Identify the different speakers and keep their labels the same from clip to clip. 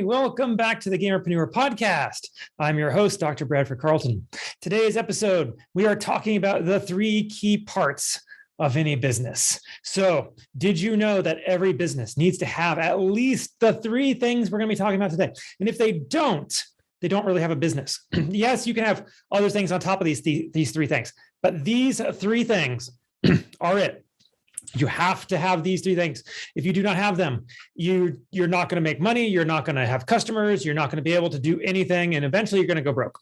Speaker 1: welcome back to the Gamerpreneur podcast. I'm your host, Dr. Bradford Carlton. Today's episode, we are talking about the 3 key parts of any business. So, did you know that every business needs to have at least the 3 things we're going to be talking about today? And if they don't really have a business. Yes, you can have other things on top of these 3 things, but these 3 things are it. You have to have these 3 things. If you do not have them, you're not going to make money. You're not going to have customers. You're not going to be able to do anything. And eventually you're going to go broke.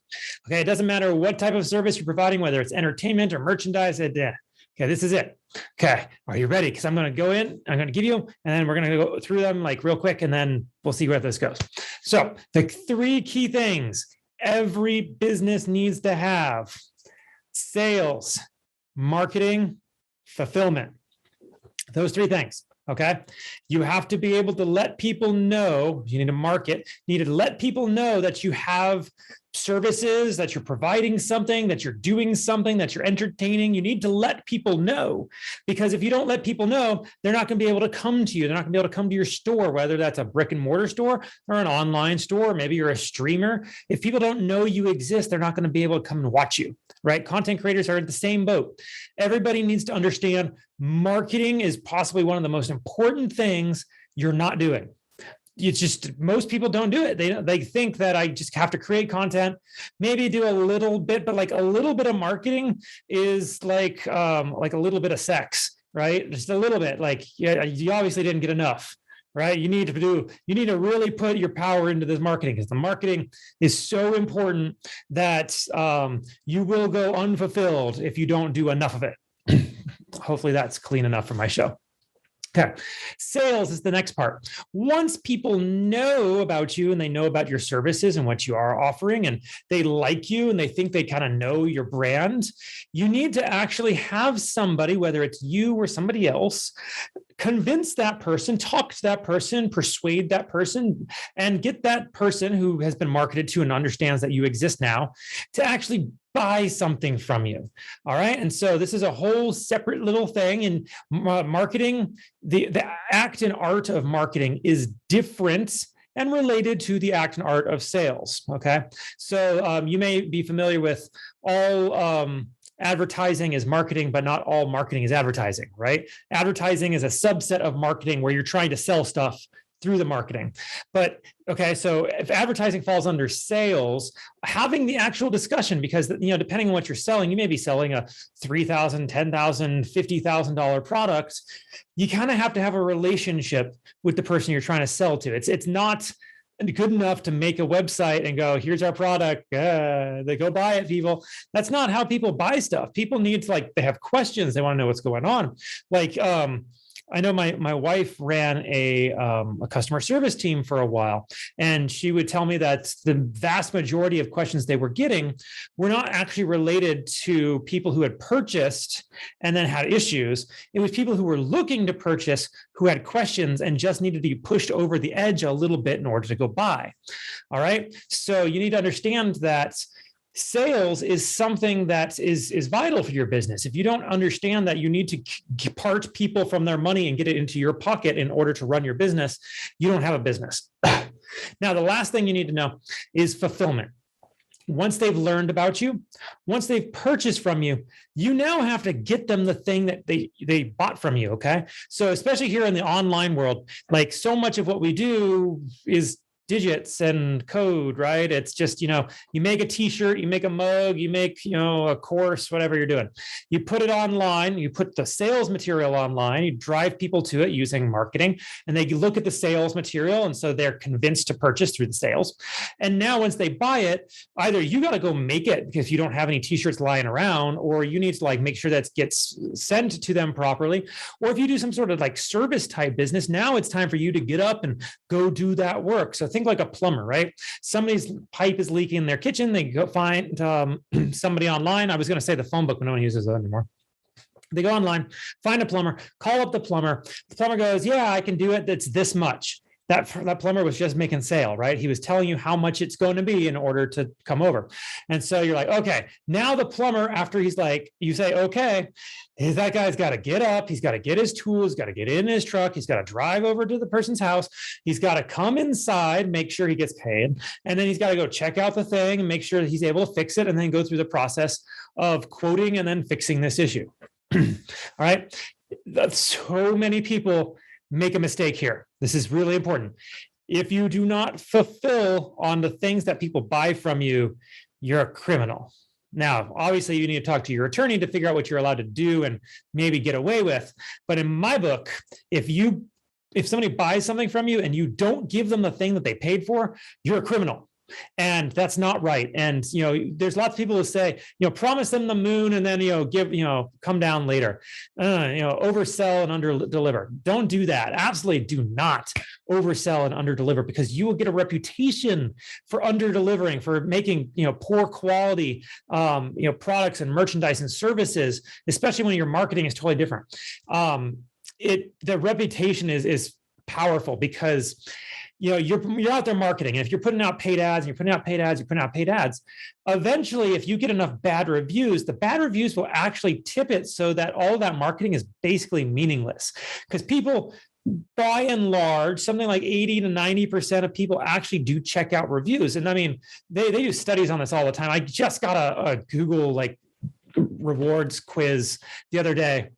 Speaker 1: Okay. It doesn't matter what type of service you're providing, whether it's entertainment or merchandise. Okay. This is it. Okay. Are you ready? Because I'm going to go in, I'm going to give you, and then we're going to go through them like real quick, and then we'll see where this goes. So the 3 key things every business needs to have: sales, marketing, fulfillment. Those 3 things, okay? You have to be able to let people know, you need to market, you need to let people know that you have services, that you're providing something, that you're doing something, that you're entertaining. You need to let people know, because if you don't let people know, they're not going to be able to come to you. They're not going to be able to come to your store, whether that's a brick and mortar store or an online store. Maybe you're a streamer. If people don't know you exist, they're not going to be able to come and watch you, right? Content creators are in the same boat. Everybody needs to understand marketing is possibly one of the most important things you're not doing. It's just, most people don't do it. They think that I just have to create content, maybe do a little bit, but like a little bit of marketing is like a little bit of sex, right? Just a little bit. Like, yeah, you obviously didn't get enough, right? You need to really put your power into this marketing, because the marketing is so important that you will go unfulfilled if you don't do enough of it. Hopefully that's clean enough for my show. Okay. Sales is the next part. Once people know about you and they know about your services and what you are offering, and they like you and they think they kind of know your brand, you need to actually have somebody, whether it's you or somebody else, convince that person, talk to that person, persuade that person, and get that person who has been marketed to and understands that you exist now to actually buy something from you. All right. And so this is a whole separate little thing in marketing. The act and art of marketing is different and related to the act and art of sales. Okay. So you may be familiar with all advertising is marketing, but not all marketing is advertising, right? Advertising is a subset of marketing where you're trying to sell stuff through the marketing. But okay, so if advertising falls under sales, having the actual discussion, because depending on what you're selling, you may be selling a $3,000, $10,000, $50,000 product. You kind of have to have a relationship with the person you're trying to sell to. It's not good enough to make a website and go, here's our product, they go buy it, people. That's not how people buy stuff. People need to, they have questions. They want to know what's going on. I know my wife ran a customer service team for a while, and she would tell me that the vast majority of questions they were getting were not actually related to people who had purchased and then had issues. It was people who were looking to purchase who had questions and just needed to be pushed over the edge a little bit in order to go buy. All right. So you need to understand that sales is something that is vital for your business. If you don't understand that you need to part people from their money and get it into your pocket in order to run your business, you don't have a business. Now, the last thing you need to know is fulfillment. Once they've learned about you, once they've purchased from you, you now have to get them the thing that they bought from you, okay? So especially here in the online world, so much of what we do is digits and code, right? It's just, you make a t-shirt, you make a mug, you make, a course, whatever you're doing. You put it online, you put the sales material online, you drive people to it using marketing, and they look at the sales material. And so they're convinced to purchase through the sales. And now once they buy it, either you got to go make it because you don't have any t-shirts lying around, or you need to make sure that gets sent to them properly. Or if you do some sort of service type business, now it's time for you to get up and go do that work. So think like a plumber, right? Somebody's pipe is leaking in their kitchen. They go find somebody online. I was going to say the phone book, but no one uses that anymore. They go online, find a plumber, call up the plumber. The plumber goes, yeah, I can do it. That's this much. that plumber was just making sale, right? He was telling you how much it's going to be in order to come over. And so you're like, okay, now the plumber, after he's like, you say, okay, that guy's got to get up. He's got to get his tools, got to get in his truck. He's got to drive over to the person's house. He's got to come inside, make sure he gets paid. And then he's got to go check out the thing and make sure that he's able to fix it and then go through the process of quoting and then fixing this issue. All right. So many people make a mistake here. This is really important. If you do not fulfill on the things that people buy from you, you're a criminal. Now, obviously, you need to talk to your attorney to figure out what you're allowed to do and maybe get away with. But in my book, if somebody buys something from you and you don't give them the thing that they paid for, you're a criminal. And that's not right. And, there's lots of people who say, promise them the moon and then, come down later, oversell and underdeliver. Don't do that. Absolutely do not oversell and underdeliver, because you will get a reputation for underdelivering, for making, poor quality, products and merchandise and services, especially when your marketing is totally different. The reputation is powerful, because you're out there marketing. And if you're putting out paid ads and you're putting out paid ads, eventually, if you get enough bad reviews, the bad reviews will actually tip it so that all that marketing is basically meaningless. Because people, by and large, something like 80 to 90% of people actually do check out reviews. And I mean, they do studies on this all the time. I just got a Google rewards quiz the other day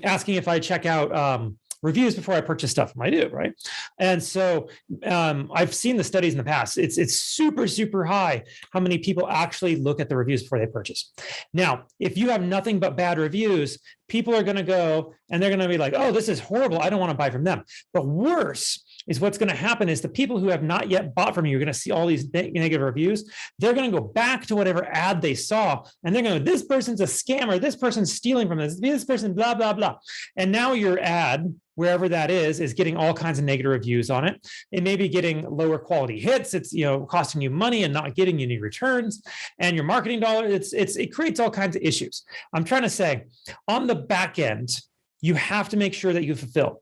Speaker 1: asking if I check out reviews before I purchase stuff. I do, right? And so I've seen the studies in the past. It's super, super high how many people actually look at the reviews before they purchase. Now, if you have nothing but bad reviews, people are going to go and they're going to be like, oh, this is horrible. I don't want to buy from them. But worse is what's going to happen is the people who have not yet bought from you, you're going to see all these negative reviews. They're going to go back to whatever ad they saw, and they're going to, this person's a scammer. This person's stealing from this person, blah, blah, blah. And now your ad, wherever that is getting all kinds of negative reviews on it. It may be getting lower quality hits. It's, costing you money and not getting you any returns. And your marketing dollar, it creates all kinds of issues. I'm trying to say, on the back end, you have to make sure that you fulfill.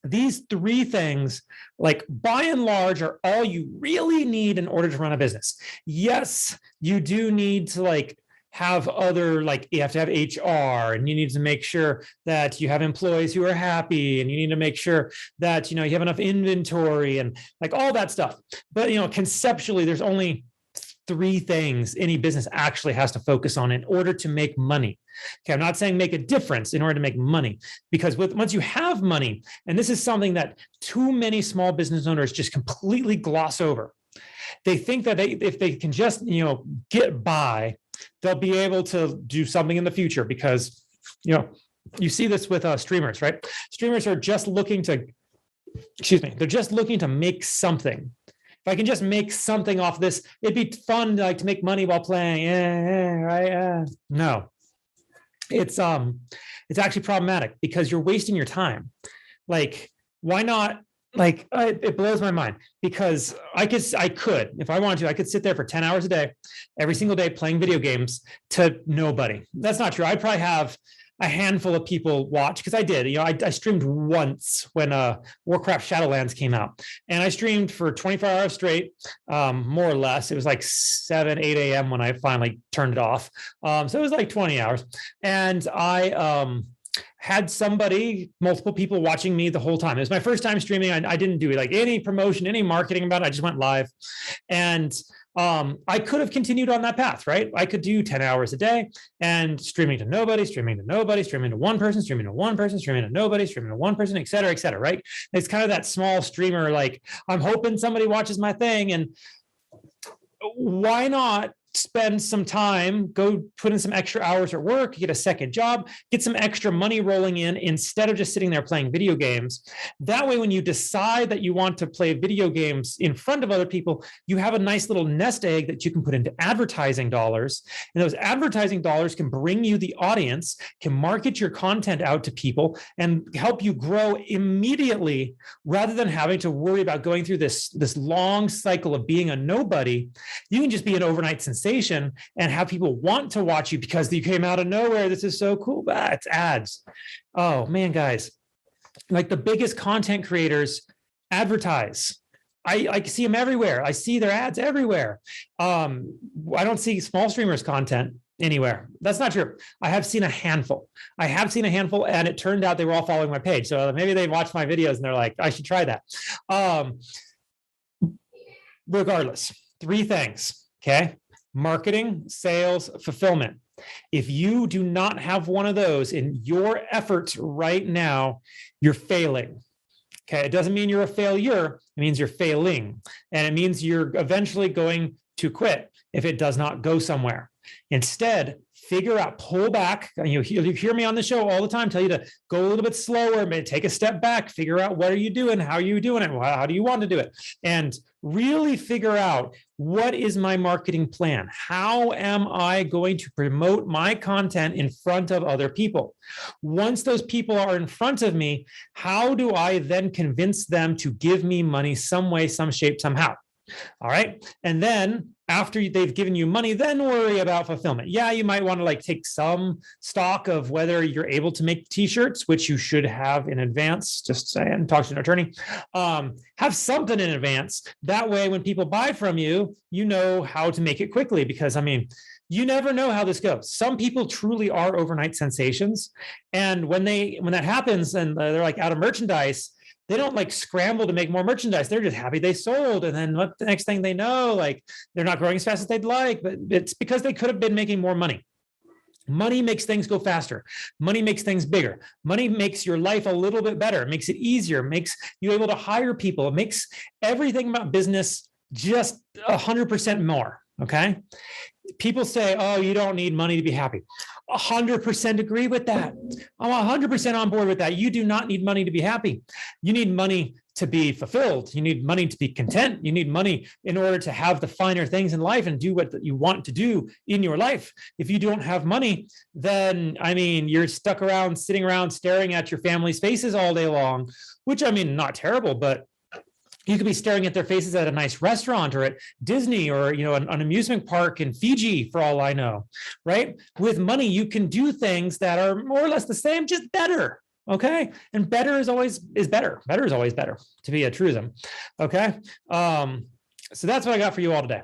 Speaker 1: These three things, by and large, are all you really need in order to run a business. Yes, you do need to have other, you have to have HR, and you need to make sure that you have employees who are happy, and you need to make sure that, you have enough inventory and all that stuff. But, conceptually, there's only three things any business actually has to focus on in order to make money. Okay, I'm not saying make a difference in order to make money, because once you have money, and this is something that too many small business owners just completely gloss over. They think that if they can just, get by, they'll be able to do something in the future, because, you see this with streamers, right? Streamers are just looking to, they're just looking to make something. If I can just make something off this, it'd be fun to make money while playing. Right? No, it's actually problematic, because you're wasting your time. Why not? It blows my mind, because I could, if I wanted to, I could sit there for 10 hours a day, every single day, playing video games to nobody. That's not true. I'd probably have a handful of people watch, because I did. I streamed once when Warcraft Shadowlands came out, and I streamed for 24 hours straight, more or less. It was 7, 8 a.m. when I finally turned it off. So it was 20 hours, and I had multiple people watching me the whole time. It was my first time streaming. I didn't do any promotion, any marketing about it. I just went live, and I could have continued on that path, right? I could do 10 hours a day and streaming to nobody, streaming to nobody, streaming to one person, streaming to one person, streaming to nobody, streaming to one person, et cetera, right? It's kind of that small streamer, I'm hoping somebody watches my thing. And why not spend some time, go put in some extra hours at work, get a second job, get some extra money rolling in, instead of just sitting there playing video games. That way, when you decide that you want to play video games in front of other people, you have a nice little nest egg that you can put into advertising dollars. And those advertising dollars can bring you the audience, can market your content out to people, and help you grow immediately, rather than having to worry about going through this long cycle of being a nobody. You can just be an overnight sensation and have people want to watch you because you came out of nowhere. This is so cool. It's ads. Oh man, guys, the biggest content creators Advertise. I see them everywhere. I see their ads everywhere. I don't see small streamers content anywhere. That's not true. I have seen a handful. And it turned out they were all following my page. So maybe they watched my videos and they're like, I should try that. Regardless, 3 things, okay? Marketing, sales, fulfillment. If you do not have one of those in your efforts right now, you're failing. Okay, it doesn't mean you're a failure. It means you're failing. And it means you're eventually going to quit if it does not go somewhere. Instead, figure out, pull back. You hear me on the show all the time, tell you to go a little bit slower, maybe take a step back, figure out what are you doing, how are you doing it, how do you want to do it? And really figure out, what is my marketing plan? How am I going to promote my content in front of other people? Once those people are in front of me, how do I then convince them to give me money some way, some shape, somehow? All right. And then after they've given you money, then worry about fulfillment. Yeah, you might want to take some stock of whether you're able to make t-shirts, which you should have in advance. Just saying, talk to an attorney. Have something in advance. That way, when people buy from you, you know how to make it quickly, because you never know how this goes. Some people truly are overnight sensations. And when that happens and they're out of merchandise, they don't scramble to make more merchandise. They're just happy they sold. And then the next thing they know, they're not growing as fast as they'd like, but it's because they could have been making more money. Money makes things go faster. Money makes things bigger. Money makes your life a little bit better. It makes it easier. It makes you able to hire people. It makes everything about business just 100% more. Okay. People say, oh, you don't need money to be happy. 100% agree with that. I'm 100% on board with that. You do not need money to be happy. You need money to be fulfilled. You need money to be content. You need money in order to have the finer things in life and do what you want to do in your life. If you don't have money, then, you're stuck around, sitting around, staring at your family's faces all day long, which, not terrible, but you could be staring at their faces at a nice restaurant or at Disney or, an amusement park in Fiji, for all I know, right? With money, you can do things that are more or less the same, just better, okay? And better is always better. Better is always better, to be a truism, okay? So that's what I got for you all today.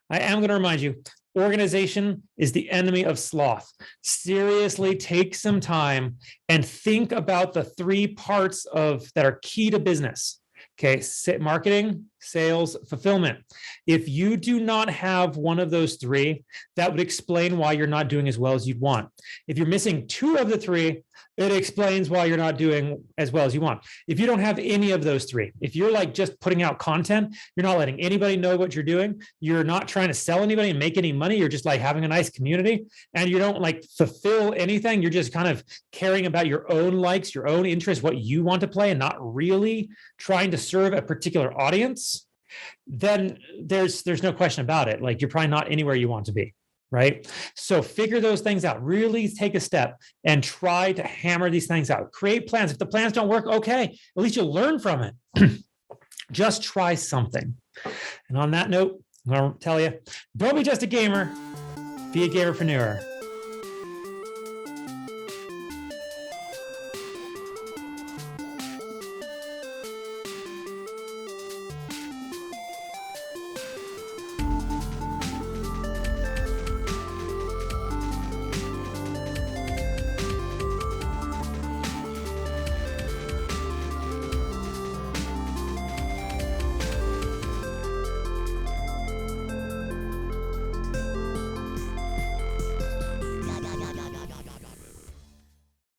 Speaker 1: I am going to remind you, organization is the enemy of sloth. Seriously, take some time and think about the 3 parts that are key to business. Okay, marketing, sales, fulfillment. If you do not have one of those 3, that would explain why you're not doing as well as you'd want. If you're missing 2 of the 3, it explains why you're not doing as well as you want. If you don't have any of those 3, if you're just putting out content, you're not letting anybody know what you're doing, you're not trying to sell anybody and make any money, you're just having a nice community, and you don't fulfill anything, you're just kind of caring about your own likes, your own interests, what you want to play, and not really trying to serve a particular audience, then there's no question about it. You're probably not anywhere you want to be. Right? So figure those things out. Really take a step and try to hammer these things out. Create plans. If the plans don't work, okay, at least you'll learn from it. Just try something. And on that note, I'm going to tell you, don't be just a gamer, be a gamerpreneur.